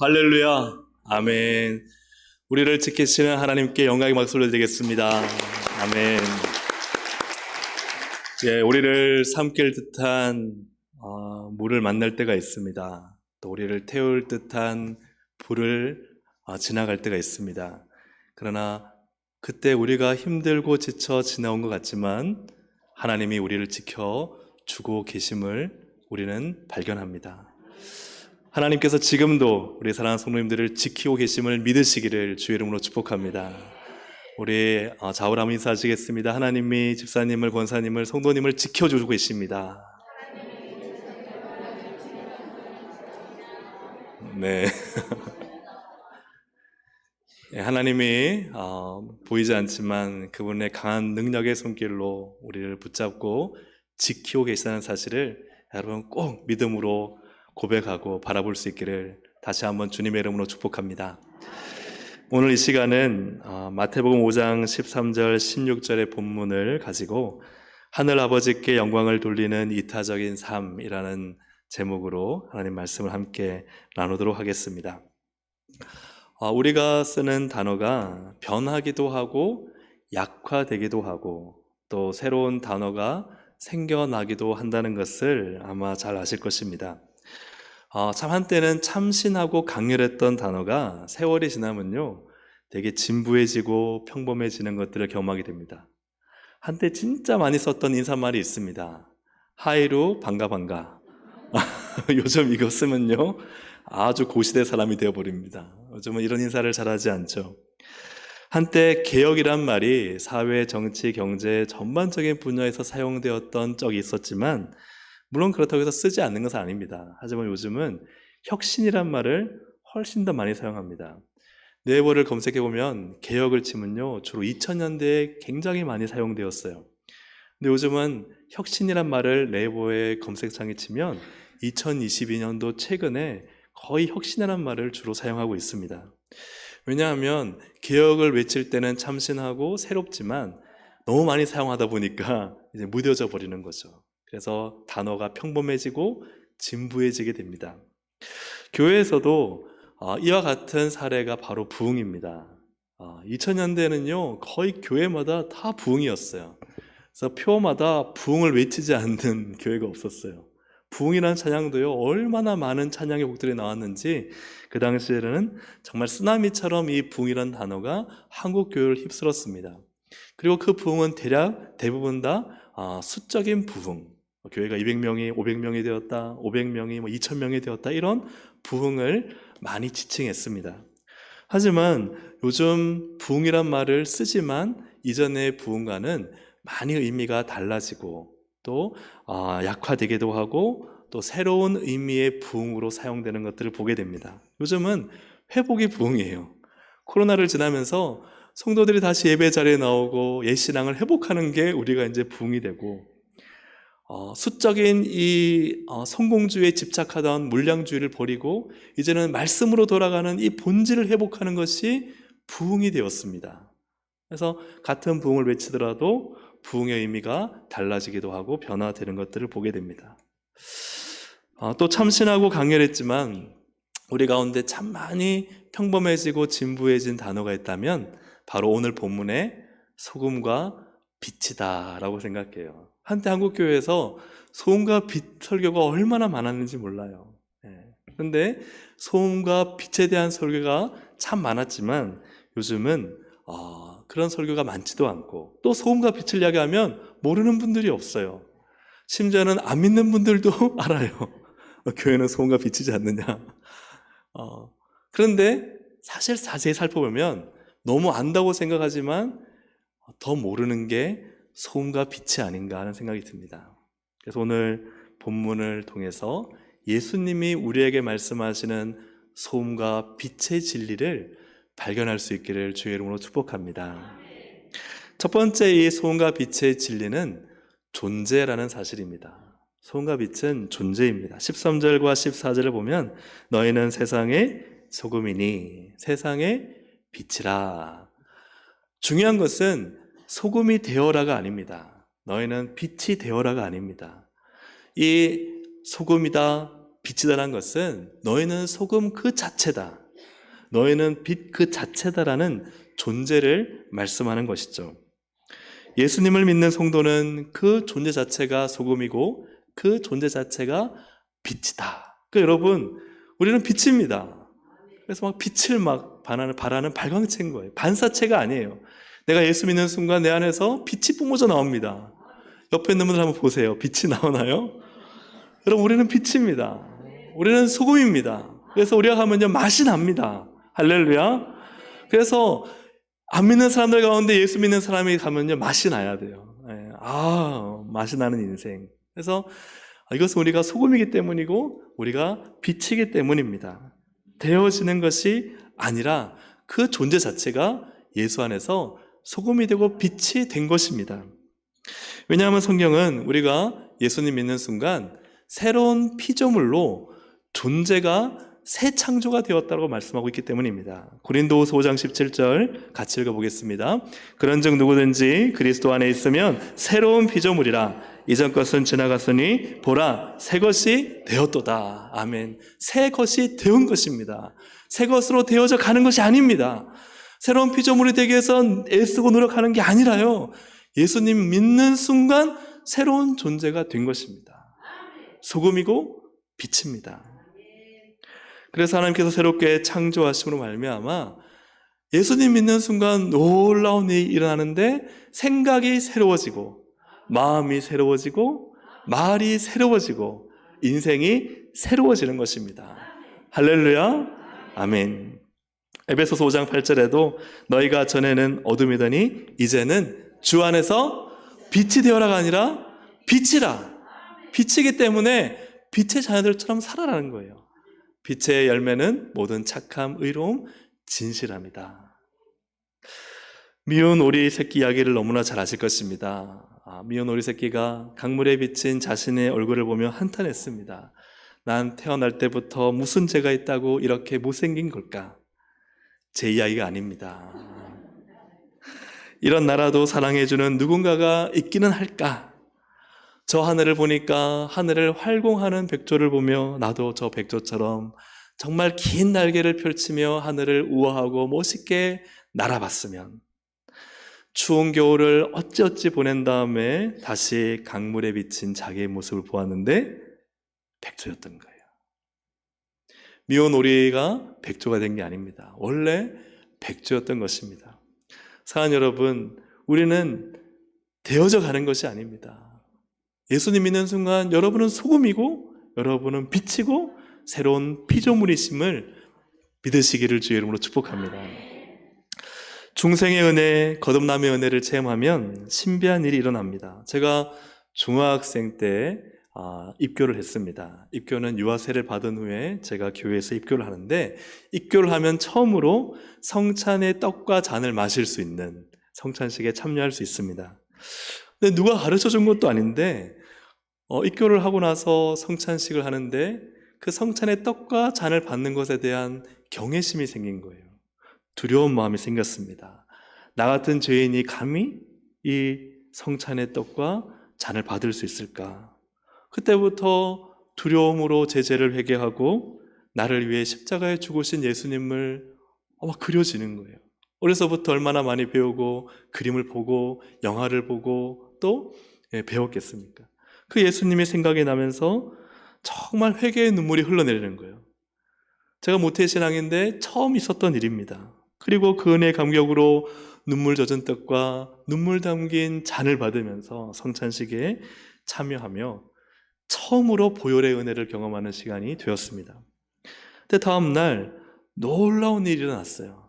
할렐루야. 아멘. 우리를 지키시는 하나님께 영광의 박수를 드리겠습니다. 아멘. 우리를 삼킬 듯한 물을 만날 때가 있습니다. 또 우리를 태울 듯한 불을 지나갈 때가 있습니다. 그러나 그때 우리가 힘들고 지쳐 지나온 것 같지만 하나님이 우리를 지켜주고 계심을 우리는 발견합니다. 하나님께서 지금도 우리 사랑하는 성도님들을 지키고 계심을 믿으시기를 주의 이름으로 축복합니다. 우리 좌우람 인사하시겠습니다. 하나님이 집사님을, 권사님을, 성도님을 지켜주고 계십니다. 네. 하나님이 보이지 않지만 그분의 강한 능력의 손길로 우리를 붙잡고 지키고 계시다는 사실을 여러분 꼭 믿음으로 고백하고 바라볼 수 있기를 다시 한번 주님의 이름으로 축복합니다. 오늘 이 시간은 마태복음 5장 13절 16절의 본문을 가지고 하늘 아버지께 영광을 돌리는 이타적인 삶이라는 제목으로 하나님 말씀을 함께 나누도록 하겠습니다. 우리가 쓰는 단어가 변하기도 하고 약화되기도 하고 또 새로운 단어가 생겨나기도 한다는 것을 아마 잘 아실 것입니다. 참 한때는 참신하고 강렬했던 단어가 세월이 지나면요 되게 진부해지고 평범해지는 것들을 경험하게 됩니다. 한때 진짜 많이 썼던 인사말이 있습니다. 하이루 반가. 요즘 이거 쓰면요 아주 고시대 사람이 되어버립니다. 요즘은 이런 인사를 잘하지 않죠. 한때 개혁이란 말이 사회, 정치, 경제 전반적인 분야에서 사용되었던 적이 있었지만 물론 그렇다고 해서 쓰지 않는 것은 아닙니다. 하지만 요즘은 혁신이란 말을 훨씬 더 많이 사용합니다. 네이버를 검색해보면 개혁을 치면요 주로 2000년대에 굉장히 많이 사용되었어요. 근데 요즘은 혁신이란 말을 네이버의 검색창에 치면 2022년도 최근에 거의 혁신이란 말을 주로 사용하고 있습니다. 왜냐하면 개혁을 외칠 때는 참신하고 새롭지만 너무 많이 사용하다 보니까 이제 무뎌져 버리는 거죠. 그래서 단어가 평범해지고 진부해지게 됩니다. 교회에서도 이와 같은 사례가 바로 부흥입니다. 2000년대에는요 거의 교회마다 다 부흥이었어요. 그래서 표마다 부흥을 외치지 않는 교회가 없었어요. 부흥이라는 찬양도요 얼마나 많은 찬양의 곡들이 나왔는지 그 당시에는 정말 쓰나미처럼 이 부흥이라는 단어가 한국 교회를 휩쓸었습니다. 그리고 그 부흥은 대부분 다 수적인 부흥, 교회가 200명이 500명이 되었다, 500명이 2000명이 되었다, 이런 부흥을 많이 지칭했습니다. 하지만 요즘 부흥이란 말을 쓰지만 이전의 부흥과는 많이 의미가 달라지고 또 약화되기도 하고 또 새로운 의미의 부흥으로 사용되는 것들을 보게 됩니다. 요즘은 회복이 부흥이에요. 코로나를 지나면서 성도들이 다시 예배 자리에 나오고 옛 신앙을 회복하는 게 우리가 이제 부흥이 되고, 수적인 이 성공주의에 집착하던 물량주의를 버리고 이제는 말씀으로 돌아가는 이 본질을 회복하는 것이 부흥이 되었습니다. 그래서 같은 부흥을 외치더라도 부흥의 의미가 달라지기도 하고 변화되는 것들을 보게 됩니다. 또 참신하고 강렬했지만 우리 가운데 참 많이 평범해지고 진부해진 단어가 있다면 바로 오늘 본문의 소금과 빛이다 라고 생각해요. 한때 한국교회에서 소금과 빛 설교가 얼마나 많았는지 몰라요. 그런데 소금과 빛에 대한 설교가 참 많았지만 요즘은 그런 설교가 많지도 않고 또 소금과 빛을 이야기하면 모르는 분들이 없어요. 심지어는 안 믿는 분들도 알아요. 교회는 소금과 빛이지 않느냐. 그런데 사실 자세히 살펴보면 너무 안다고 생각하지만 더 모르는 게 소금과 빛이 아닌가 하는 생각이 듭니다. 그래서 오늘 본문을 통해서 예수님이 우리에게 말씀하시는 소금과 빛의 진리를 발견할 수 있기를 주의 이름으로 축복합니다. 첫 번째 이 소금과 빛의 진리는 존재라는 사실입니다. 소금과 빛은 존재입니다. 13절과 14절을 보면 너희는 세상의 소금이니 세상의 빛이라. 중요한 것은 소금이 되어라가 아닙니다. 너희는 빛이 되어라가 아닙니다. 이 소금이다, 빛이다라는 것은 너희는 소금 그 자체다, 너희는 빛 그 자체다라는 존재를 말씀하는 것이죠. 예수님을 믿는 성도는 그 존재 자체가 소금이고 그 존재 자체가 빛이다. 그러니까 여러분, 우리는 빛입니다. 그래서 막 빛을 막 발하는 발광체인 거예요. 반사체가 아니에요. 내가 예수 믿는 순간 내 안에서 빛이 뿜어져 나옵니다. 옆에 있는 분들 한번 보세요. 빛이 나오나요? 여러분, 우리는 빛입니다. 우리는 소금입니다. 그래서 우리가 가면요, 맛이 납니다. 할렐루야. 그래서 안 믿는 사람들 가운데 예수 믿는 사람이 가면요, 맛이 나야 돼요. 맛이 나는 인생. 그래서 이것은 우리가 소금이기 때문이고 우리가 빛이기 때문입니다. 되어지는 것이 아니라 그 존재 자체가 예수 안에서 소금이 되고 빛이 된 것입니다. 왜냐하면 성경은 우리가 예수님 믿는 순간 새로운 피조물로 존재가 새 창조가 되었다고 말씀하고 있기 때문입니다. 고린도후서 5장 17절 같이 읽어보겠습니다. 그런즉 누구든지 그리스도 안에 있으면 새로운 피조물이라, 이전 것은 지나갔으니 보라 새 것이 되었도다. 아멘. 새 것이 되은 것입니다. 새 것으로 되어져 가는 것이 아닙니다. 새로운 피조물이 되기 위해서 애쓰고 노력하는 게 아니라요, 예수님 믿는 순간 새로운 존재가 된 것입니다. 소금이고 빛입니다. 그래서 하나님께서 새롭게 창조하심으로 말미암아 예수님 믿는 순간 놀라운 일이 일어나는데 생각이 새로워지고 마음이 새로워지고 말이 새로워지고 인생이 새로워지는 것입니다. 할렐루야. 아멘. 에베소서 5장 8절에도 너희가 전에는 어둠이더니 이제는 주 안에서 빛이 되어라가 아니라 빛이라. 빛이기 때문에 빛의 자녀들처럼 살아라는 거예요. 빛의 열매는 모든 착함, 의로움, 진실함이다. 미운 오리 새끼 이야기를 너무나 잘 아실 것입니다. 미운 오리 새끼가 강물에 비친 자신의 얼굴을 보며 한탄했습니다. 난 태어날 때부터 무슨 죄가 있다고 이렇게 못생긴 걸까? 제 이야기가 아닙니다. 이런 나라도 사랑해주는 누군가가 있기는 할까? 저 하늘을 보니까 하늘을 활공하는 백조를 보며 나도 저 백조처럼 정말 긴 날개를 펼치며 하늘을 우아하고 멋있게 날아봤으면. 추운 겨울을 어찌어찌 보낸 다음에 다시 강물에 비친 자기의 모습을 보았는데 백조였던 거예요. 미운 오리가 백조가 된 게 아닙니다. 원래 백조였던 것입니다. 사랑하는 여러분, 우리는 되어져 가는 것이 아닙니다. 예수님 믿는 순간 여러분은 소금이고 여러분은 빛이고 새로운 피조물이심을 믿으시기를 주의 이름으로 축복합니다. 중생의 은혜, 거듭남의 은혜를 체험하면 신비한 일이 일어납니다. 제가 중학생 때 입교를 했습니다. 입교는 유아세를 받은 후에 제가 교회에서 입교를 하는데, 입교를 하면 처음으로 성찬의 떡과 잔을 마실 수 있는 성찬식에 참여할 수 있습니다. 근데 누가 가르쳐 준 것도 아닌데 입교를 하고 나서 성찬식을 하는데 그 성찬의 떡과 잔을 받는 것에 대한 경외심이 생긴 거예요. 두려운 마음이 생겼습니다. 나 같은 죄인이 감히 이 성찬의 떡과 잔을 받을 수 있을까? 그때부터 두려움으로 제 죄를 회개하고 나를 위해 십자가에 죽으신 예수님을 그려지는 거예요. 어려서부터 얼마나 많이 배우고 그림을 보고 영화를 보고 또 배웠겠습니까? 그 예수님이 생각이 나면서 정말 회개의 눈물이 흘러내리는 거예요. 제가 모태신앙인데 처음 있었던 일입니다. 그리고 그 은혜의 감격으로 눈물 젖은 떡과 눈물 담긴 잔을 받으면서 성찬식에 참여하며 처음으로 보혈의 은혜를 경험하는 시간이 되었습니다. 근데 다음 날 놀라운 일이 일어났어요.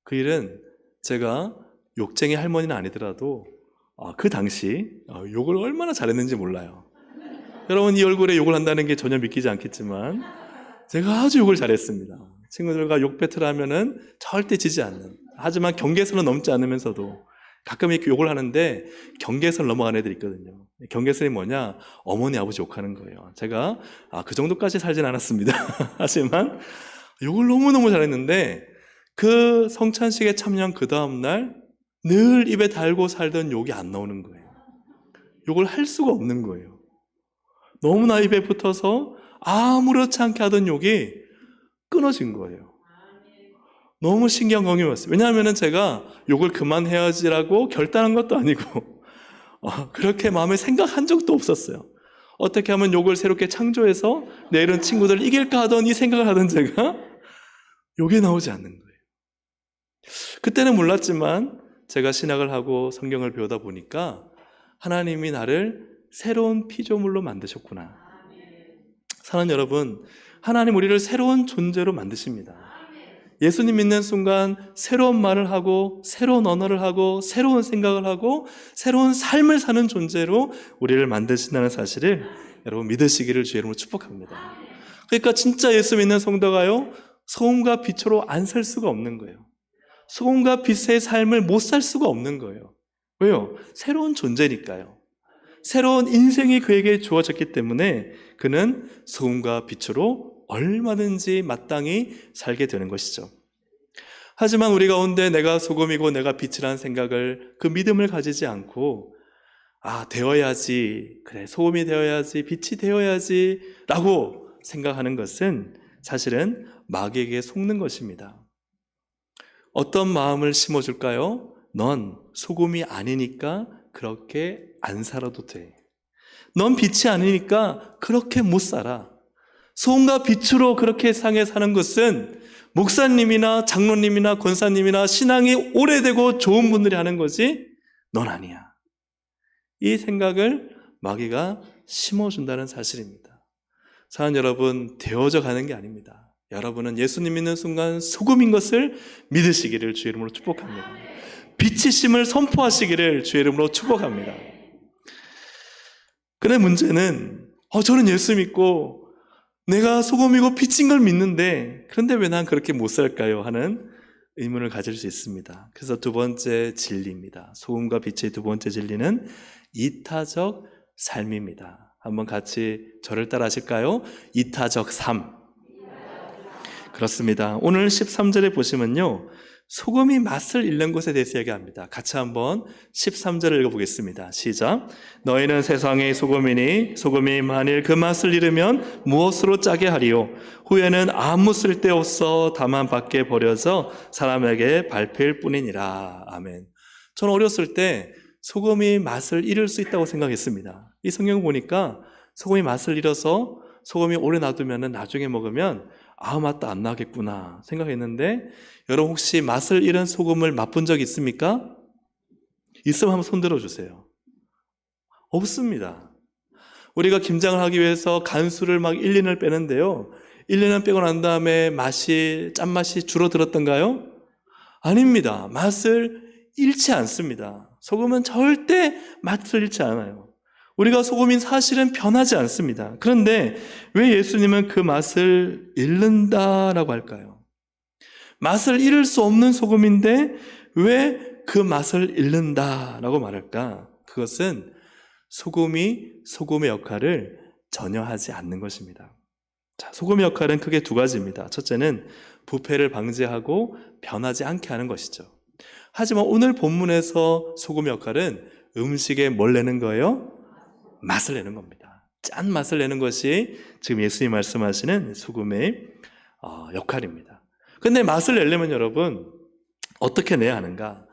그 일은 제가 욕쟁이 할머니는 아니더라도 그 당시 욕을 얼마나 잘했는지 몰라요. 여러분, 이 얼굴에 욕을 한다는 게 전혀 믿기지 않겠지만 제가 아주 욕을 잘했습니다. 친구들과 욕 배틀 하면은 절대 지지 않는, 하지만 경계선을 넘지 않으면서도 가끔 이렇게 욕을 하는데 경계선을 넘어가는 애들이 있거든요. 경계선이 뭐냐? 어머니 아버지 욕하는 거예요. 제가 그 정도까지 살진 않았습니다. 하지만 욕을 너무너무 잘했는데 그 성찬식에 참여한 그 다음날 늘 입에 달고 살던 욕이 안 나오는 거예요. 욕을 할 수가 없는 거예요. 너무나 입에 붙어서 아무렇지 않게 하던 욕이 끊어진 거예요. 너무 신경건강했어요. 왜냐하면 제가 욕을 그만해야지라고 결단한 것도 아니고 그렇게 마음에 생각한 적도 없었어요. 어떻게 하면 욕을 새롭게 창조해서 내일은 친구들을 이길까 하던 이 생각을 하던 제가 욕이 나오지 않는 거예요. 그때는 몰랐지만 제가 신학을 하고 성경을 배우다 보니까 하나님이 나를 새로운 피조물로 만드셨구나. 사랑하는 여러분, 하나님 우리를 새로운 존재로 만드십니다. 예수님 믿는 순간 새로운 말을 하고 새로운 언어를 하고 새로운 생각을 하고 새로운 삶을 사는 존재로 우리를 만드신다는 사실을 여러분 믿으시기를 주의 이름으로 축복합니다. 그러니까 진짜 예수 믿는 성도가요, 소금과 빛으로 안 살 수가 없는 거예요. 소금과 빛의 삶을 못 살 수가 없는 거예요. 왜요? 새로운 존재니까요. 새로운 인생이 그에게 주어졌기 때문에 그는 소금과 빛으로 얼마든지 마땅히 살게 되는 것이죠. 하지만 우리 가운데 내가 소금이고 내가 빛이라는 생각을, 그 믿음을 가지지 않고 되어야지, 그래 소금이 되어야지, 빛이 되어야지 라고 생각하는 것은 사실은 마귀에게 속는 것입니다. 어떤 마음을 심어줄까요? 넌 소금이 아니니까 그렇게 안 살아도 돼. 넌 빛이 아니니까 그렇게 못 살아. 소금과 빛으로 그렇게 세상에 사는 것은 목사님이나 장로님이나 권사님이나 신앙이 오래되고 좋은 분들이 하는 거지 넌 아니야. 이 생각을 마귀가 심어준다는 사실입니다. 사랑하는 여러분, 되어져 가는 게 아닙니다. 여러분은 예수님 믿는 순간 소금인 것을 믿으시기를 주의 이름으로 축복합니다. 빛이심을 선포하시기를 주의 이름으로 축복합니다. 그런데 문제는 저는 예수 믿고 내가 소금이고 빛인 걸 믿는데 그런데 왜 난 그렇게 못 살까요? 하는 의문을 가질 수 있습니다. 그래서 두 번째 진리입니다. 소금과 빛의 두 번째 진리는 이타적 삶입니다. 한번 같이 저를 따라 하실까요? 이타적 삶. 그렇습니다. 오늘 13절에 보시면요, 소금이 맛을 잃는 것에 대해서 얘기합니다. 같이 한번 13절을 읽어보겠습니다. 시작. 너희는 세상의 소금이니 소금이 만일 그 맛을 잃으면 무엇으로 짜게 하리요? 후에는 아무 쓸데없어 다만 밖에 버려져 사람에게 밟힐 뿐이니라. 아멘. 저는 어렸을 때 소금이 맛을 잃을 수 있다고 생각했습니다. 이 성경 보니까 소금이 맛을 잃어서 소금이 오래 놔두면 나중에 먹으면 맛도 안 나겠구나 생각했는데, 여러분 혹시 맛을 잃은 소금을 맛본 적 있습니까? 있으면 한번 손 들어주세요. 없습니다. 우리가 김장을 하기 위해서 간수를 막 1, 2년을 빼는데요, 1, 2년 빼고 난 다음에 짠맛이 줄어들었던가요? 아닙니다. 맛을 잃지 않습니다. 소금은 절대 맛을 잃지 않아요. 우리가 소금인 사실은 변하지 않습니다. 그런데 왜 예수님은 그 맛을 잃는다라고 할까요? 맛을 잃을 수 없는 소금인데 왜 그 맛을 잃는다라고 말할까? 그것은 소금이 소금의 역할을 전혀 하지 않는 것입니다. 자, 소금의 역할은 크게 두 가지입니다. 첫째는 부패를 방지하고 변하지 않게 하는 것이죠. 하지만 오늘 본문에서 소금의 역할은 음식에 뭘 내는 거예요? 맛을 내는 겁니다. 짠 맛을 내는 것이 지금 예수님이 말씀하시는 소금의 역할입니다. 근데 맛을 내려면 여러분 어떻게 내야 하는가?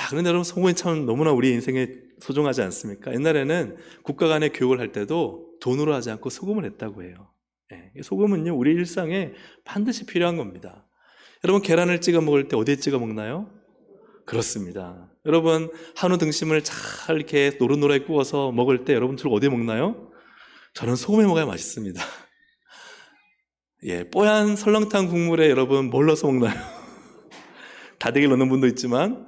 그런데 여러분 소금이 참 너무나 우리 인생에 소중하지 않습니까? 옛날에는 국가 간의 교육을 할 때도 돈으로 하지 않고 소금을 냈다고 해요. 소금은요 우리 일상에 반드시 필요한 겁니다. 여러분 계란을 찍어 먹을 때 어디에 찍어 먹나요? 그렇습니다. 여러분 한우 등심을 잘 이렇게 노릇노릇 구워서 먹을 때 여러분 주로 어디에 먹나요? 저는 소금에 먹어야 맛있습니다. 뽀얀 설렁탕 국물에 여러분 뭘 넣어서 먹나요? 다대기를 넣는 분도 있지만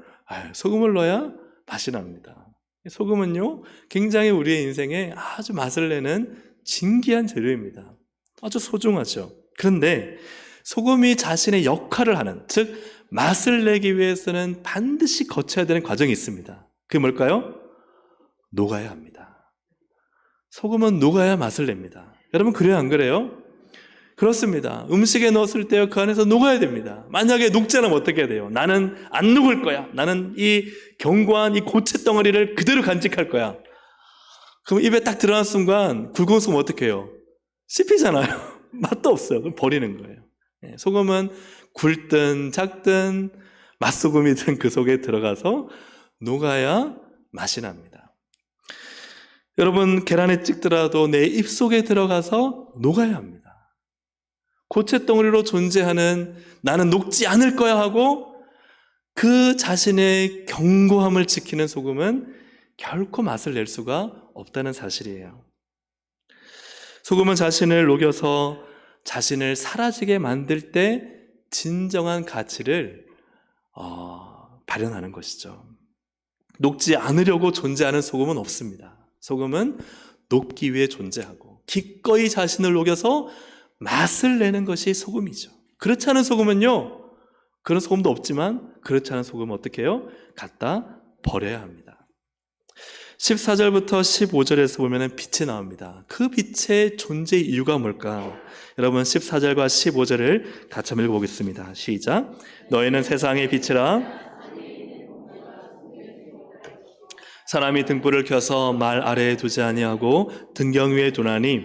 소금을 넣어야 맛이 납니다. 소금은요 굉장히 우리의 인생에 아주 맛을 내는 진귀한 재료입니다. 아주 소중하죠. 그런데 소금이 자신의 역할을 하는, 즉 맛을 내기 위해서는 반드시 거쳐야 되는 과정이 있습니다. 그게 뭘까요? 녹아야 합니다. 소금은 녹아야 맛을 냅니다. 여러분 그래요 안 그래요? 그렇습니다. 음식에 넣었을 때 그 안에서 녹아야 됩니다. 만약에 녹지 않으면 어떻게 해야 돼요? 나는 안 녹을 거야. 나는 이 견고한 이 고체 덩어리를 그대로 간직할 거야. 그럼 입에 딱 들어간 순간 굵은 소금 어떻게 해요? 씹히잖아요. 맛도 없어요. 그럼 버리는 거예요. 소금은 굵든 작든 맛소금이든 그 속에 들어가서 녹아야 맛이 납니다. 여러분, 계란에 찍더라도 내 입속에 들어가서 녹아야 합니다. 고체덩어리로 존재하는 나는 녹지 않을 거야 하고 그 자신의 견고함을 지키는 소금은 결코 맛을 낼 수가 없다는 사실이에요. 소금은 자신을 녹여서 자신을 사라지게 만들 때 진정한 가치를 발현하는 것이죠. 녹지 않으려고 존재하는 소금은 없습니다. 소금은 녹기 위해 존재하고 기꺼이 자신을 녹여서 맛을 내는 것이 소금이죠. 그렇지 않은 소금은요, 그런 소금도 없지만 그렇지 않은 소금은 어떻게 해요? 갖다 버려야 합니다. 14절부터 15절에서 보면 빛이 나옵니다. 그 빛의 존재 이유가 뭘까? 여러분, 14절과 15절을 같이 한번 읽어보겠습니다. 시작. 너희는 세상의 빛이라. 사람이 등불을 켜서 말 아래에 두지 아니하고 등경 위에 두나니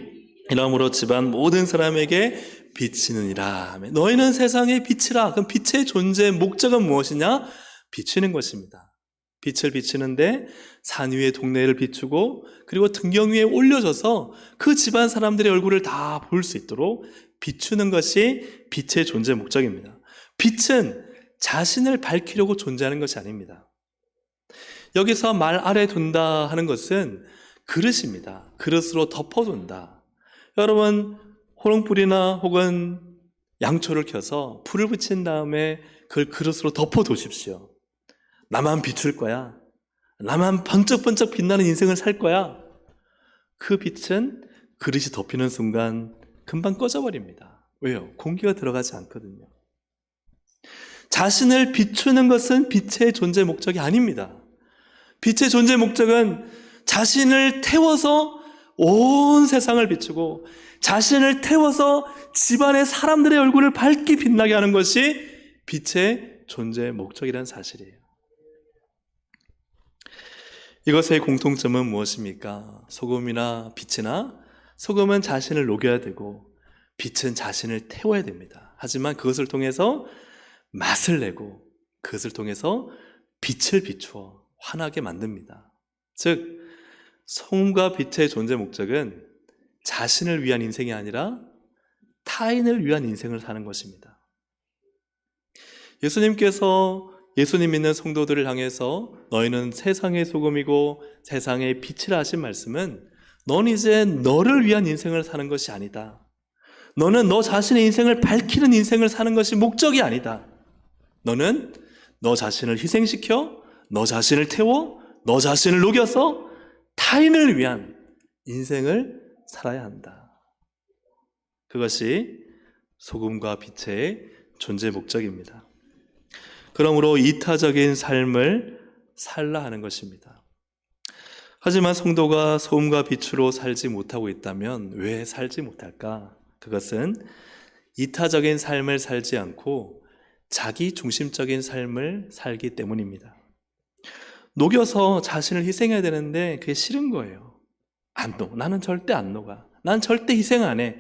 이러므로 집안 모든 사람에게 비치느니라. 너희는 세상의 빛이라. 그럼 빛의 존재의 목적은 무엇이냐? 비치는 것입니다. 빛을 비치는데 산 위의 동네를 비추고 그리고 등경 위에 올려져서 그 집안 사람들의 얼굴을 다 볼 수 있도록 비추는 것이 빛의 존재 목적입니다. 빛은 자신을 밝히려고 존재하는 것이 아닙니다. 여기서 말 아래 둔다 하는 것은 그릇입니다. 그릇으로 덮어둔다. 여러분, 호롱불이나 혹은 양초를 켜서 불을 붙인 다음에 그걸 그릇으로 덮어두십시오. 나만 비출 거야. 나만 번쩍번쩍 빛나는 인생을 살 거야. 그 빛은 그릇이 덮이는 순간 금방 꺼져버립니다. 왜요? 공기가 들어가지 않거든요. 자신을 비추는 것은 빛의 존재 목적이 아닙니다. 빛의 존재 목적은 자신을 태워서 온 세상을 비추고 자신을 태워서 집안의 사람들의 얼굴을 밝게 빛나게 하는 것이 빛의 존재 목적이라는 사실이에요. 이것의 공통점은 무엇입니까? 소금이나 빛이나 소금은 자신을 녹여야 되고 빛은 자신을 태워야 됩니다. 하지만 그것을 통해서 맛을 내고 그것을 통해서 빛을 비추어 환하게 만듭니다. 즉, 소금과 빛의 존재 목적은 자신을 위한 인생이 아니라 타인을 위한 인생을 사는 것입니다. 예수님께서 예수님 믿는 성도들을 향해서 너희는 세상의 소금이고 세상의 빛이라 하신 말씀은 넌 이제 너를 위한 인생을 사는 것이 아니다. 너는 너 자신의 인생을 밝히는 인생을 사는 것이 목적이 아니다. 너는 너 자신을 희생시켜, 너 자신을 태워, 너 자신을 녹여서 타인을 위한 인생을 살아야 한다. 그것이 소금과 빛의 존재 목적입니다. 그러므로 이타적인 삶을 살라 하는 것입니다. 하지만 성도가 소금과 빛으로 살지 못하고 있다면 왜 살지 못할까? 그것은 이타적인 삶을 살지 않고 자기 중심적인 삶을 살기 때문입니다. 녹여서 자신을 희생해야 되는데 그게 싫은 거예요. 안 녹아. 나는 절대 안 녹아. 난 절대 희생 안 해.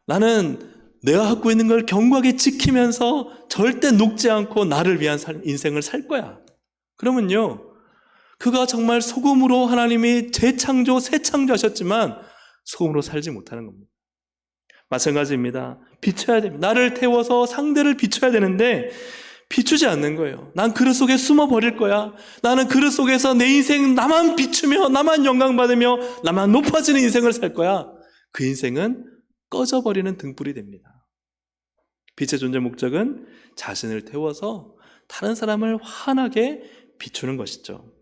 나는 내가 갖고 있는 걸 견고하게 지키면서 절대 녹지 않고 나를 위한 인생을 살 거야. 그러면요, 그가 정말 소금으로 하나님이 재창조, 새 창조하셨지만 소금으로 살지 못하는 겁니다. 마찬가지입니다. 비춰야 됩니다. 나를 태워서 상대를 비춰야 되는데 비추지 않는 거예요. 난 그릇 속에 숨어 버릴 거야. 나는 그릇 속에서 내 인생 나만 비추며 나만 영광받으며 나만 높아지는 인생을 살 거야. 그 인생은 꺼져버리는 등불이 됩니다. 빛의 존재 목적은 자신을 태워서 다른 사람을 환하게 비추는 것이죠.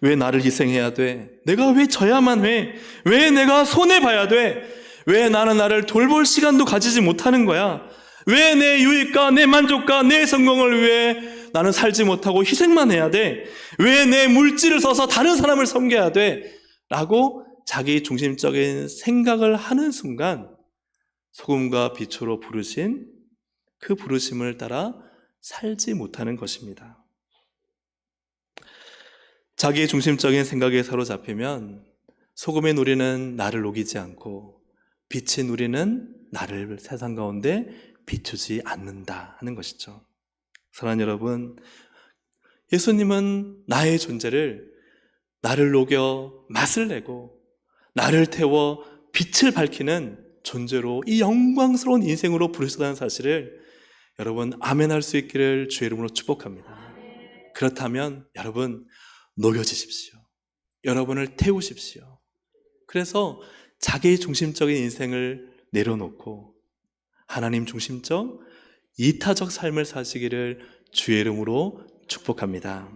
왜 나를 희생해야 돼? 내가 왜 져야만 해? 왜 내가 손해봐야 돼? 왜 나는 나를 돌볼 시간도 가지지 못하는 거야? 왜 내 유익과 내 만족과 내 성공을 위해 나는 살지 못하고 희생만 해야 돼? 왜 내 물질을 써서 다른 사람을 섬겨야 돼? 라고 자기 중심적인 생각을 하는 순간 소금과 빛으로 부르신 그 부르심을 따라 살지 못하는 것입니다. 자기의 중심적인 생각에 사로잡히면 소금의 놀이는 나를 녹이지 않고 빛인 우리는 나를 세상 가운데 비추지 않는다 하는 것이죠. 사랑하는 여러분, 예수님은 나의 존재를, 나를 녹여 맛을 내고 나를 태워 빛을 밝히는 존재로, 이 영광스러운 인생으로 부르셨다는 사실을 여러분 아멘할 수 있기를 주의 이름으로 축복합니다. 그렇다면 여러분 녹여지십시오. 여러분을 태우십시오. 그래서 자기 중심적인 인생을 내려놓고 하나님 중심적, 이타적 삶을 사시기를 주의 이름으로 축복합니다.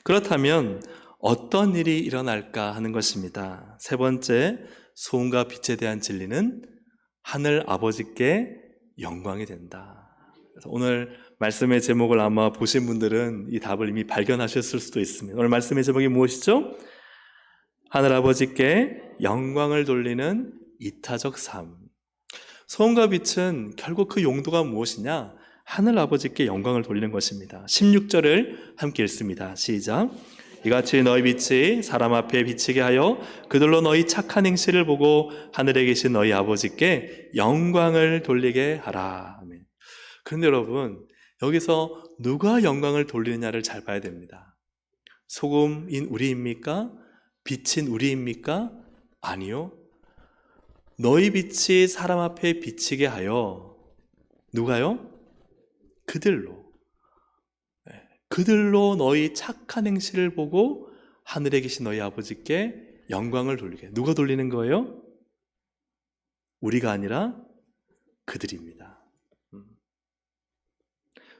그렇다면 어떤 일이 일어날까 하는 것입니다. 세 번째, 소음과 빛에 대한 진리는 하늘 아버지께 영광이 된다. 그래서 오늘 말씀의 제목을 아마 보신 분들은 이 답을 이미 발견하셨을 수도 있습니다. 오늘 말씀의 제목이 무엇이죠? 하늘 아버지께 영광을 돌리는 이타적 삶. 소음과 빛은 결국 그 용도가 무엇이냐? 하늘 아버지께 영광을 돌리는 것입니다. 16절을 함께 읽습니다. 시작. 이같이 너희 빛이 사람 앞에 비치게 하여 그들로 너희 착한 행실을 보고 하늘에 계신 너희 아버지께 영광을 돌리게 하라. 아멘. 그런데 여러분, 여기서 누가 영광을 돌리느냐를 잘 봐야 됩니다. 소금인 우리입니까? 빛인 우리입니까? 아니요. 너희 빛이 사람 앞에 비치게 하여, 누가요? 그들로. 그들로 너희 착한 행실을 보고 하늘에 계신 너희 아버지께 영광을 돌리게. 누가 돌리는 거예요? 우리가 아니라 그들입니다.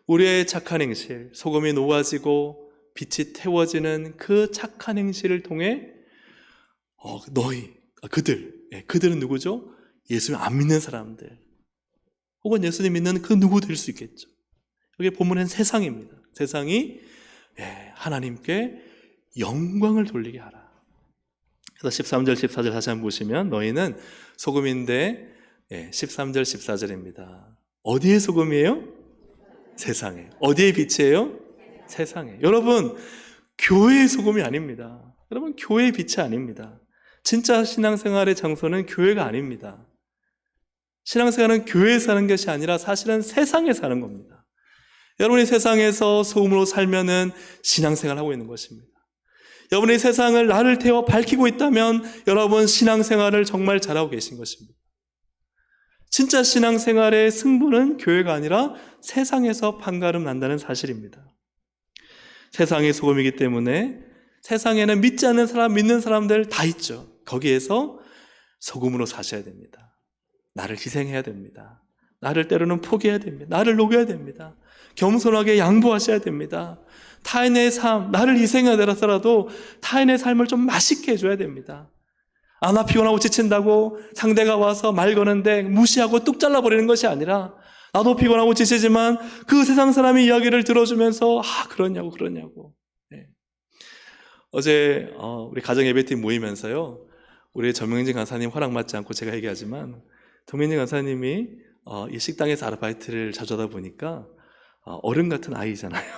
우리의 착한 행실, 소금이 녹아지고 빛이 태워지는 그 착한 행실을 통해 그들은 누구죠? 예수님 안 믿는 사람들, 혹은 예수님 믿는 그 누구 될 수 있겠죠. 여기 본문엔 세상입니다. 세상이 하나님께 영광을 돌리게 하라. 그래서 13절, 14절 다시 한번 보시면 너희는 소금인데 13절, 14절입니다. 어디의 소금이에요? 세상에. 어디의 빛이에요? 세상에. 여러분, 교회의 소금이 아닙니다. 여러분, 교회의 빛이 아닙니다. 진짜 신앙생활의 장소는 교회가 아닙니다. 신앙생활은 교회에 사는 것이 아니라 사실은 세상에 사는 겁니다. 여러분이 세상에서 소금으로 살면은 신앙생활을 하고 있는 것입니다. 여러분이 세상을 나를 태워 밝히고 있다면 여러분 신앙생활을 정말 잘하고 계신 것입니다. 진짜 신앙생활의 승부는 교회가 아니라 세상에서 판가름 난다는 사실입니다. 세상의 소금이기 때문에 세상에는 믿지 않는 사람, 믿는 사람들 다 있죠. 거기에서 소금으로 사셔야 됩니다. 나를 희생해야 됩니다. 나를 때로는 포기해야 됩니다. 나를 녹여야 됩니다. 겸손하게 양보하셔야 됩니다. 타인의 삶, 나를 희생하더라도 타인의 삶을 좀 맛있게 해줘야 됩니다. 나 피곤하고 지친다고 상대가 와서 말 거는데 무시하고 뚝 잘라버리는 것이 아니라 나도 피곤하고 지치지만 그 세상 사람의 이야기를 들어주면서 그러냐고. 네. 어제 우리 가정예배팀 모이면서요, 우리 정명진 간사님 허락 받지 않고 제가 얘기하지만 정명진 간사님이 이 식당에서 아르바이트를 자주 하다 보니까 어른 같은 아이잖아요.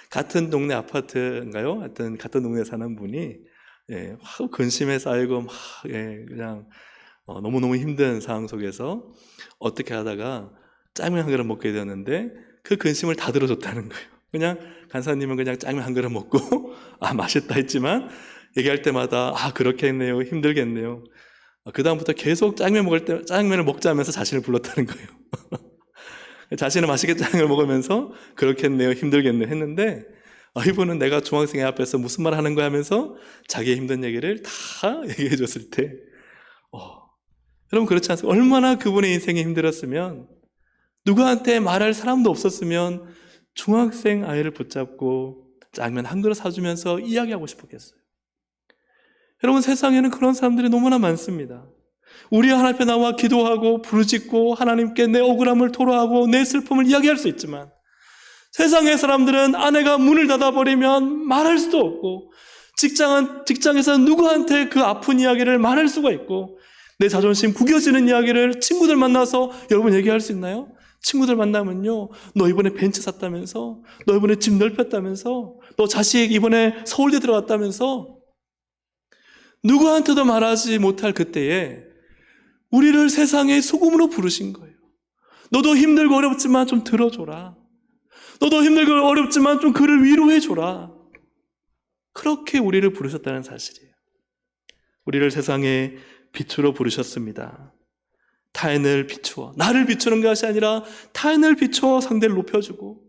같은 동네 아파트인가요? 하여튼 같은 동네에 사는 분이 근심에 쌓이고 그냥 너무너무 힘든 상황 속에서 어떻게 하다가 짜장면 한 그릇 먹게 되었는데 그 근심을 다 들어줬다는 거예요. 그냥 간사님은 그냥 짜장면 한 그릇 먹고 맛있다 했지만 얘기할 때마다 그렇게 했네요, 힘들겠네요. 그 다음부터 계속 짜장면을 먹자면서 자신을 불렀다는 거예요. 자신은 맛있게 짜장면을 먹으면서 그렇겠네요, 힘들겠네요 했는데 이분은 내가 중학생의 앞에서 무슨 말 하는 거야 하면서 자기의 힘든 얘기를 다 얘기해 줬을 때 여러분 그렇지 않습니까? 얼마나 그분의 인생이 힘들었으면, 누구한테 말할 사람도 없었으면 중학생 아이를 붙잡고 짜장면 한 그릇 사주면서 이야기하고 싶었겠어요. 여러분, 세상에는 그런 사람들이 너무나 많습니다. 우리 하나님 앞에 나와 기도하고 부르짖고 하나님께 내 억울함을 토로하고 내 슬픔을 이야기할 수 있지만, 세상의 사람들은 아내가 문을 닫아버리면 말할 수도 없고, 직장에서 누구한테 그 아픈 이야기를 말할 수가 있고, 내 자존심 구겨지는 이야기를 친구들 만나서 여러분 얘기할 수 있나요? 친구들 만나면요, 너 이번에 벤츠 샀다면서, 너 이번에 집 넓혔다면서, 너 자식 이번에 서울대 들어갔다면서, 누구한테도 말하지 못할 그때에 우리를 세상의 소금으로 부르신 거예요. 너도 힘들고 어렵지만 좀 들어줘라. 너도 힘들고 어렵지만 좀 그를 위로해줘라. 그렇게 우리를 부르셨다는 사실이에요. 우리를 세상의 빛으로 부르셨습니다. 타인을 비추어, 나를 비추는 것이 아니라 타인을 비추어 상대를 높여주고,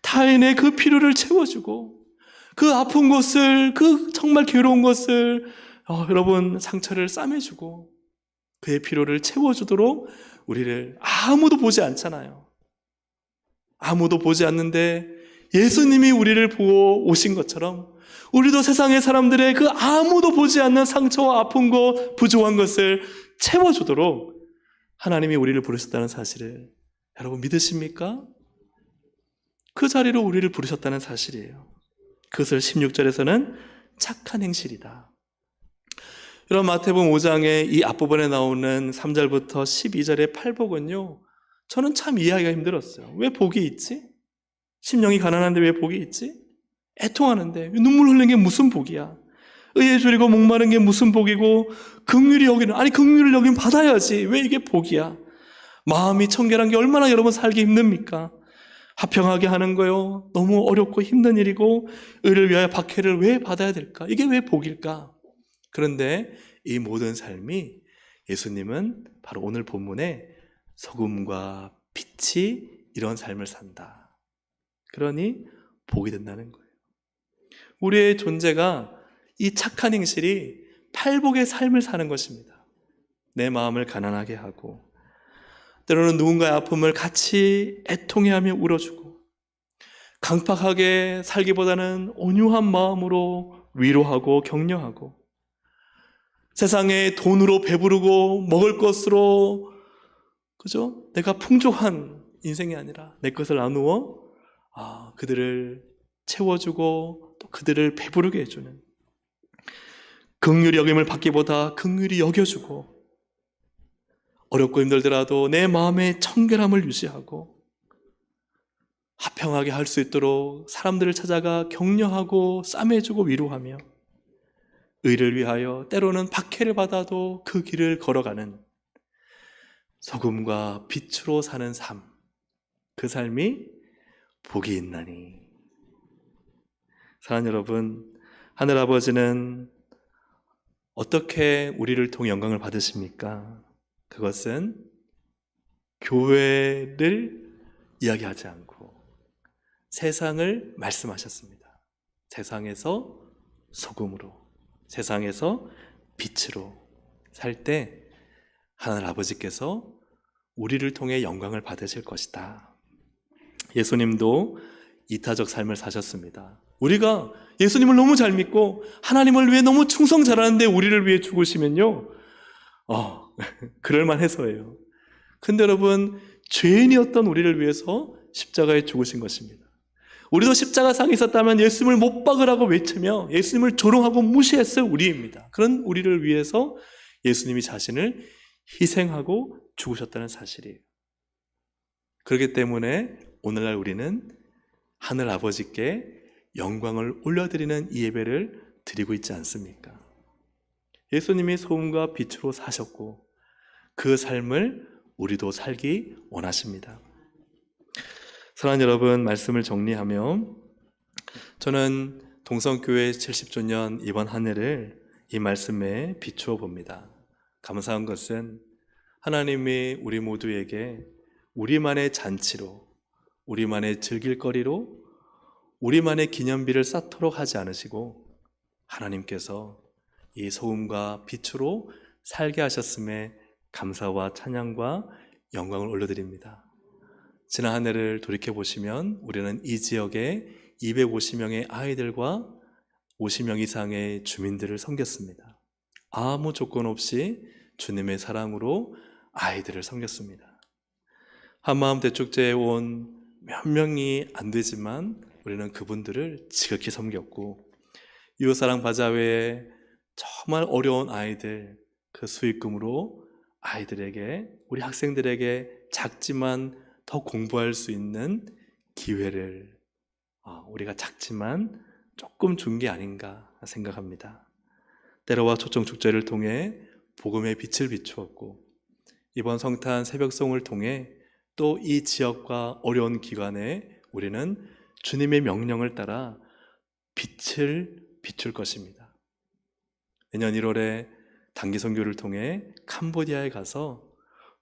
타인의 그 필요를 채워주고, 그 아픈 것을, 그 정말 괴로운 것을 여러분 상처를 싸매주고 그의 필요를 채워주도록 우리를 아무도 보지 않잖아요. 아무도 보지 않는데 예수님이 우리를 보고 오신 것처럼 우리도 세상의 사람들의 그 아무도 보지 않는 상처와 아픈 것, 부족한 것을 채워주도록 하나님이 우리를 부르셨다는 사실을 여러분 믿으십니까? 그 자리로 우리를 부르셨다는 사실이에요. 그것을 16절에서는 착한 행실이다. 여러분 마태복음 5장의 이 앞부분에 나오는 3절부터 12절의 팔복은요, 저는 참 이해하기가 힘들었어요. 왜 복이 있지? 심령이 가난한데 왜 복이 있지? 애통하는데 눈물 흘리는 게 무슨 복이야? 의에 줄이고 목마른 게 무슨 복이고, 긍휼히 여기는, 아니 긍휼을 여기면 받아야지 왜 이게 복이야? 마음이 청결한 게 얼마나 여러분 살기 힘듭니까? 화평하게 하는 거요, 너무 어렵고 힘든 일이고, 의를 위하여 박해를 왜 받아야 될까? 이게 왜 복일까? 그런데 이 모든 삶이 예수님은 바로 오늘 본문에 소금과 빛이 이런 삶을 산다. 그러니 복이 된다는 거예요. 우리의 존재가 이 착한 행실이 팔복의 삶을 사는 것입니다. 내 마음을 가난하게 하고, 때로는 누군가의 아픔을 같이 애통해하며 울어주고, 강팍하게 살기보다는 온유한 마음으로 위로하고 격려하고, 세상에 돈으로 배부르고 먹을 것으로, 그죠? 내가 풍족한 인생이 아니라 내 것을 나누어 그들을 채워주고 또 그들을 배부르게 해주는, 긍휼히 여김을 받기보다 긍휼히 여겨주고, 어렵고 힘들더라도 내 마음의 청결함을 유지하고 화평하게 할 수 있도록 사람들을 찾아가 격려하고 싸매주고 위로하며, 의를 위하여 때로는 박해를 받아도 그 길을 걸어가는 소금과 빛으로 사는 삶, 그 삶이 복이 있나니. 사랑하는 여러분, 하늘아버지는 어떻게 우리를 통해 영광을 받으십니까? 그것은 교회를 이야기하지 않고 세상을 말씀하셨습니다. 세상에서 소금으로, 세상에서 빛으로 살 때 하늘 아버지께서 우리를 통해 영광을 받으실 것이다. 예수님도 이타적 삶을 사셨습니다. 우리가 예수님을 너무 잘 믿고 하나님을 위해 너무 충성 잘하는데 우리를 위해 죽으시면요, 그럴만 해서예요. 근데 여러분, 죄인이었던 우리를 위해서 십자가에 죽으신 것입니다. 우리도 십자가상에 있었다면 예수님을 못 박으라고 외치며 예수님을 조롱하고 무시했을 우리입니다. 그런 우리를 위해서 예수님이 자신을 희생하고 죽으셨다는 사실이에요. 그렇기 때문에 오늘날 우리는 하늘 아버지께 영광을 올려드리는 이 예배를 드리고 있지 않습니까? 예수님이 소금과 빛으로 사셨고 그 삶을 우리도 살기 원하십니다. 사랑하는 여러분, 말씀을 정리하며 저는 동성교회 70주년 이번 한 해를 이 말씀에 비추어 봅니다. 감사한 것은 하나님이 우리 모두에게 우리만의 잔치로, 우리만의 즐길거리로, 우리만의 기념비를 쌓도록 하지 않으시고 하나님께서 이 소금과 빛으로 살게 하셨음에 감사와 찬양과 영광을 올려드립니다. 지난 한 해를 돌이켜보시면 우리는 이 지역에 250명의 아이들과 50명 이상의 주민들을 섬겼습니다. 아무 조건 없이 주님의 사랑으로 아이들을 섬겼습니다. 한마음 대축제에 온 몇 명이 안 되지만 우리는 그분들을 지극히 섬겼고, 이웃사랑 바자회에 정말 어려운 아이들, 그 수익금으로 아이들에게, 우리 학생들에게 작지만 더 공부할 수 있는 기회를 우리가 작지만 조금 준 게 아닌가 생각합니다. 때로와 초청축제를 통해 복음의 빛을 비추었고, 이번 성탄 새벽송을 통해 또 이 지역과 어려운 기간에 우리는 주님의 명령을 따라 빛을 비출 것입니다. 내년 1월에 단기 선교를 통해 캄보디아에 가서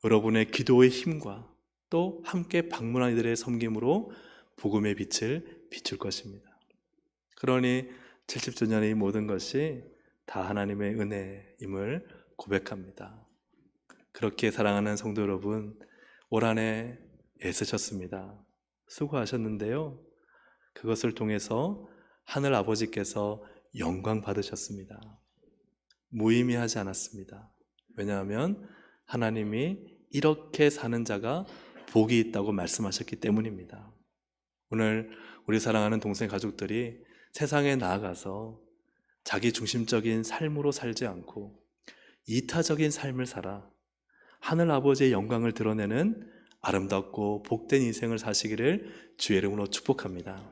여러분의 기도의 힘과 또 함께 방문한 이들의 섬김으로 복음의 빛을 비출 것입니다. 그러니 70주년의 모든 것이 다 하나님의 은혜임을 고백합니다. 그렇게 사랑하는 성도 여러분, 올 한 해 애쓰셨습니다. 수고하셨는데요, 그것을 통해서 하늘 아버지께서 영광 받으셨습니다. 무의미하지 않았습니다. 왜냐하면 하나님이 이렇게 사는 자가 복이 있다고 말씀하셨기 때문입니다. 오늘 우리 사랑하는 동생 가족들이 세상에 나아가서 자기 중심적인 삶으로 살지 않고 이타적인 삶을 살아 하늘 아버지의 영광을 드러내는 아름답고 복된 인생을 사시기를 주의 이름으로 축복합니다.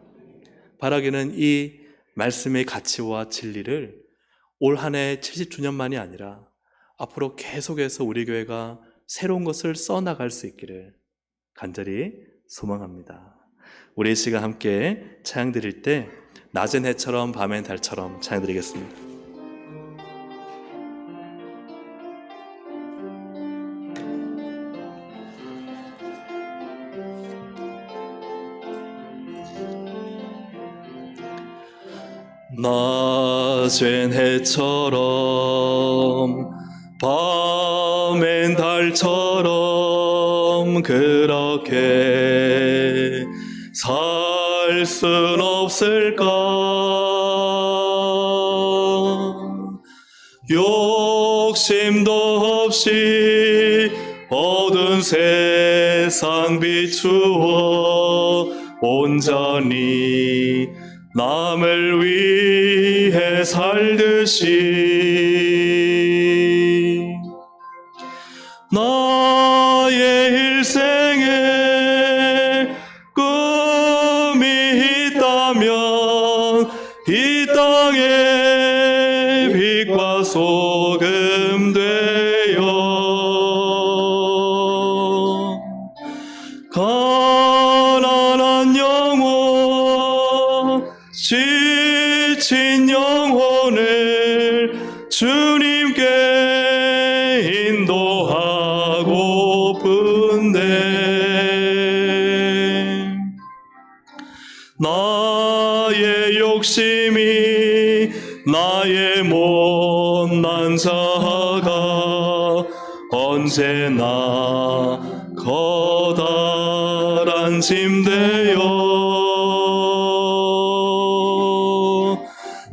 바라기는 이 말씀의 가치와 진리를 올 한 해 70주년만이 아니라 앞으로 계속해서 우리 교회가 새로운 것을 써나갈 수 있기를 간절히 소망합니다. 우리 이 시간 함께 찬양 드릴 때 낮은 해처럼 밤엔 달처럼 찬양 드리겠습니다. 낮엔 해처럼 밤엔 달처럼 그렇게 살 순 없을까? 욕심도 없이 어두운 세상 비추어 온전히 남을 위해 살듯이 나의 일생에 꿈이 있다면 이 땅에 빛과 소금 되어 가난한 영혼 지친 영혼을 주님께 인도하고픈데 나의 욕심이 나의 못난 자가 언제나 커다란 짐 되어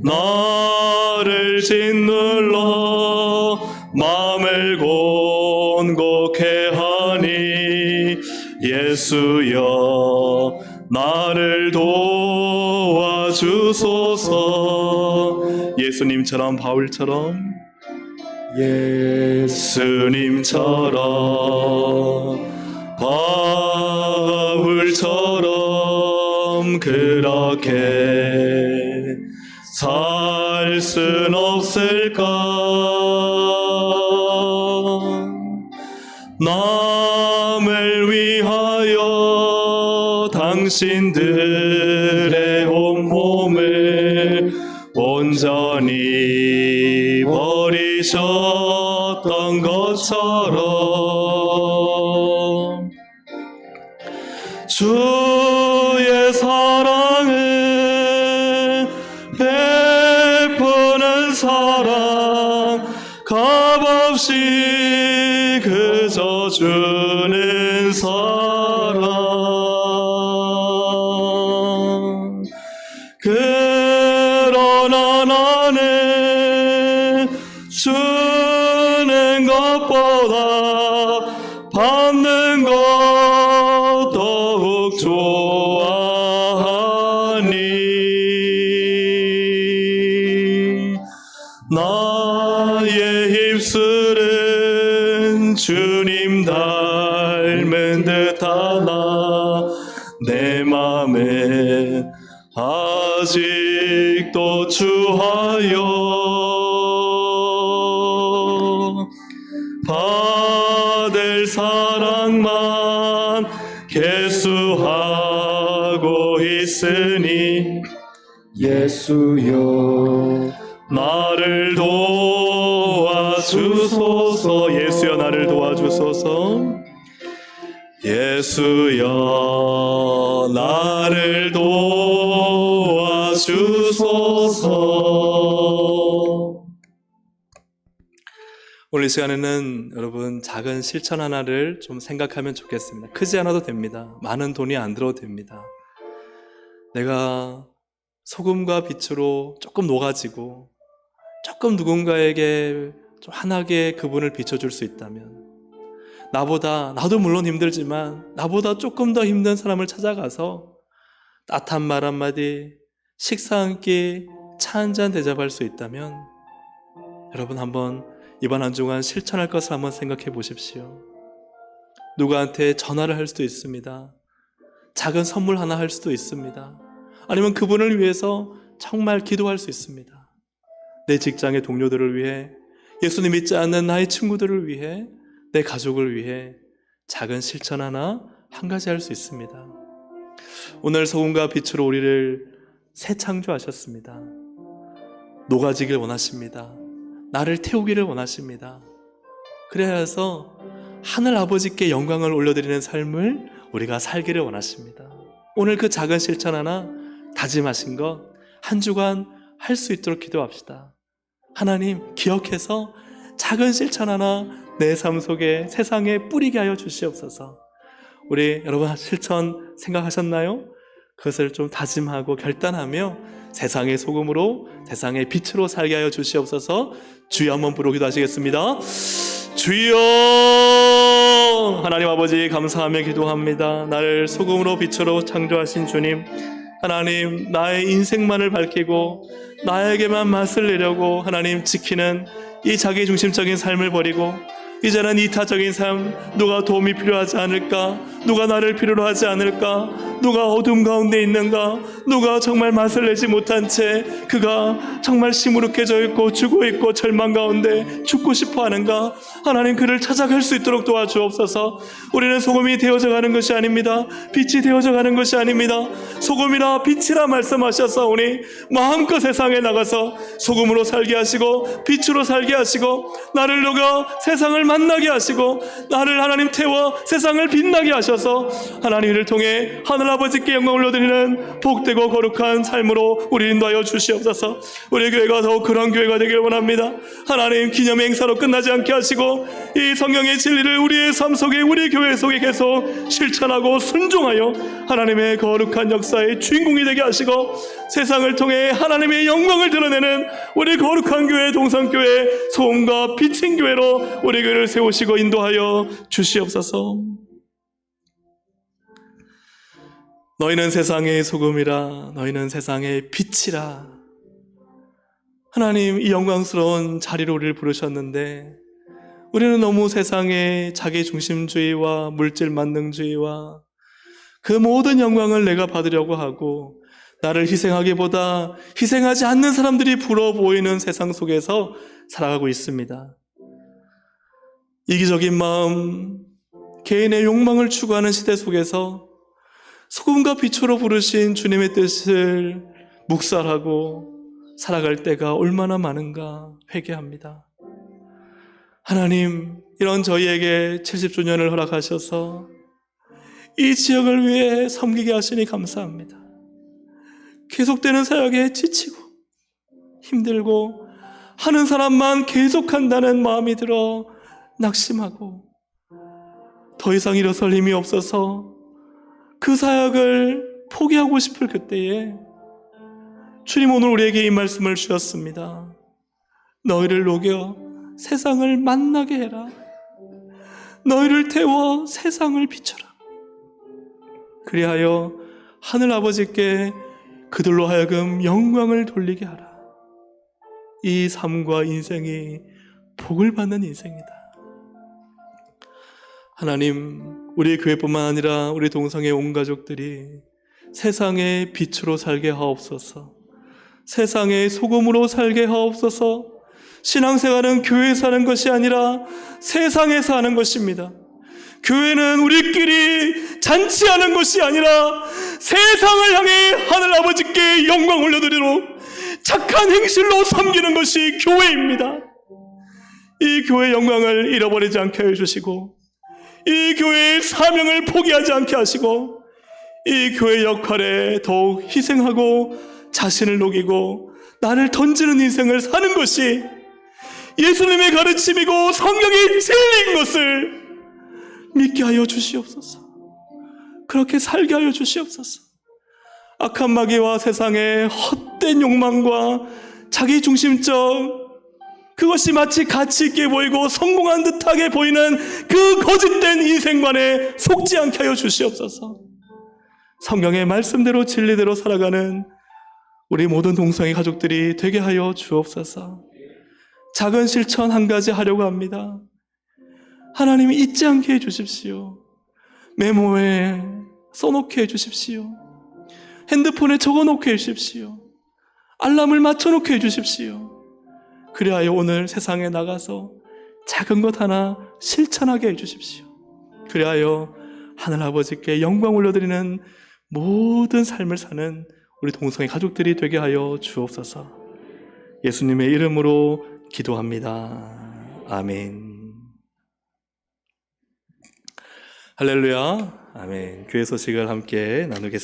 나를 짓눌러 맘을 곤곡해 하니 예수여 나를 도와주소서. 예수님처럼 바울처럼 바울처럼 그렇게 살 순 없을까? 남을 위하여 당신들의 온몸을 온전히 버리셨던 것처럼 주의 사랑은 베푸는 사랑 값없이 그저 주는 사랑. 그러나 나는 주는 것보다 받는 것 더욱 좋아하니 나의 입술은 주님 닮은 듯하나 내 맘엔 아직도 주하여 아들 사랑만 계수하고 있으니 예수여 나를 도와주소서. 예수여 나를 도와주소서. 예수여 나를 도와주소서. 오늘 이 시간에는 여러분 작은 실천 하나를 좀 생각하면 좋겠습니다. 크지 않아도 됩니다. 많은 돈이 안 들어도 됩니다. 내가 소금과 빛으로 조금 녹아지고 조금 누군가에게 좀 환하게 그분을 비춰줄 수 있다면, 나도 물론 힘들지만 나보다 조금 더 힘든 사람을 찾아가서 따뜻한 말 한마디, 식사 한 끼, 차 한잔 대접할 수 있다면, 여러분 한번 이번 한 주간 실천할 것을 한번 생각해 보십시오. 누구한테 전화를 할 수도 있습니다. 작은 선물 하나 할 수도 있습니다. 아니면 그분을 위해서 정말 기도할 수 있습니다. 내 직장의 동료들을 위해, 예수님 믿지 않는 나의 친구들을 위해, 내 가족을 위해 작은 실천 하나 한 가지 할 수 있습니다. 오늘 소금과 빛으로 우리를 새 창조하셨습니다. 녹아지길 원하십니다. 나를 태우기를 원하십니다. 그래야 해서 하늘 아버지께 영광을 올려드리는 삶을 우리가 살기를 원하십니다. 오늘 그 작은 실천 하나 다짐하신 것 한 주간 할 수 있도록 기도합시다. 하나님 기억해서 작은 실천 하나 내 삶 속에 세상에 뿌리게 하여 주시옵소서. 우리 여러분 실천 생각하셨나요? 그것을 좀 다짐하고 결단하며 세상의 소금으로, 세상의 빛으로 살게 하여 주시옵소서. 주여 한번 부르기도 하시겠습니다. 주여! 하나님 아버지 감사하며 기도합니다. 나를 소금으로 빛으로 창조하신 주님, 하나님 나의 인생만을 밝히고 나에게만 맛을 내려고 하나님 지키는 이 자기중심적인 삶을 버리고, 이제는 이타적인 삶, 누가 도움이 필요하지 않을까, 누가 나를 필요로 하지 않을까, 누가 어둠 가운데 있는가, 누가 정말 맛을 내지 못한 채 그가 정말 시무룩해져 있고 죽어 있고 절망 가운데 죽고 싶어 하는가, 하나님 그를 찾아갈 수 있도록 도와주옵소서. 우리는 소금이 되어져 가는 것이 아닙니다. 빛이 되어져 가는 것이 아닙니다. 소금이라 빛이라 말씀하셨사오니 마음껏 세상에 나가서 소금으로 살게 하시고 빛으로 살게 하시고, 나를 녹여 세상을 만나게 하시고, 나를 하나님 태워 세상을 빛나게 하셔서 하나님 이를 통해 하늘 아버지께 영광을 올려드리는 복되고 거룩한 삶으로 우리 인도하여 주시옵소서. 우리 교회가 더욱 그런 교회가 되길 원합니다. 하나님 기념 행사로 끝나지 않게 하시고, 이 성경의 진리를 우리의 삶 속에, 우리 교회 속에 계속 실천하고 순종하여 하나님의 거룩한 역사의 주인공이 되게 하시고, 세상을 통해 하나님의 영광을 드러내는 우리 거룩한 교회, 동산교회, 소금과 빛인 교회로 우리 교회를 세우시고 인도하여 주시옵소서. 너희는 세상의 소금이라, 너희는 세상의 빛이라. 하나님 이 영광스러운 자리로 우리를 부르셨는데, 우리는 너무 세상의 자기중심주의와 물질 만능주의와 그 모든 영광을 내가 받으려고 하고, 나를 희생하기보다 희생하지 않는 사람들이 부러워 보이는 세상 속에서 살아가고 있습니다. 이기적인 마음, 개인의 욕망을 추구하는 시대 속에서 소금과 빛으로 부르신 주님의 뜻을 묵살하고 살아갈 때가 얼마나 많은가 회개합니다. 하나님, 이런 저희에게 70주년을 허락하셔서 이 지역을 위해 섬기게 하시니 감사합니다. 계속되는 사역에 지치고 힘들고 하는 사람만 계속한다는 마음이 들어 낙심하고 더 이상 일어설 힘이 없어서 그 사역을 포기하고 싶을 그때에 주님 오늘 우리에게 이 말씀을 주셨습니다. 너희를 녹여 세상을 만나게 해라. 너희를 태워 세상을 비춰라. 그리하여 하늘 아버지께 그들로 하여금 영광을 돌리게 하라. 이 삶과 인생이 복을 받는 인생이다. 하나님, 우리 교회뿐만 아니라 우리 동성의 온 가족들이 세상의 빛으로 살게 하옵소서. 세상의 소금으로 살게 하옵소서. 신앙생활은 교회에서 하는 것이 아니라 세상에서 하는 것입니다. 교회는 우리끼리 잔치하는 것이 아니라 세상을 향해 하늘 아버지께 영광 올려드리도록 착한 행실로 섬기는 것이 교회입니다. 이 교회의 영광을 잃어버리지 않게 해주시고, 이 교회의 사명을 포기하지 않게 하시고, 이 교회의 역할에 더욱 희생하고 자신을 녹이고 나를 던지는 인생을 사는 것이 예수님의 가르침이고 성경의 진리인 것을 믿게 하여 주시옵소서. 그렇게 살게 하여 주시옵소서. 악한 마귀와 세상의 헛된 욕망과 자기 중심적, 그것이 마치 가치 있게 보이고 성공한 듯하게 보이는 그 거짓된 인생관에 속지 않게 하여 주시옵소서. 성경의 말씀대로 진리대로 살아가는 우리 모든 동성애 가족들이 되게 하여 주옵소서. 작은 실천 한 가지 하려고 합니다. 하나님이 잊지 않게 해주십시오. 메모에 써놓게 해주십시오. 핸드폰에 적어놓게 해주십시오. 알람을 맞춰놓게 해주십시오. 그리하여 오늘 세상에 나가서 작은 것 하나 실천하게 해주십시오. 그리하여 하늘아버지께 영광 올려드리는 모든 삶을 사는 우리 동성애 가족들이 되게 하여 주옵소서. 예수님의 이름으로 기도합니다. 아멘. 할렐루야. 아멘. 교회 소식을 함께 나누겠습니다.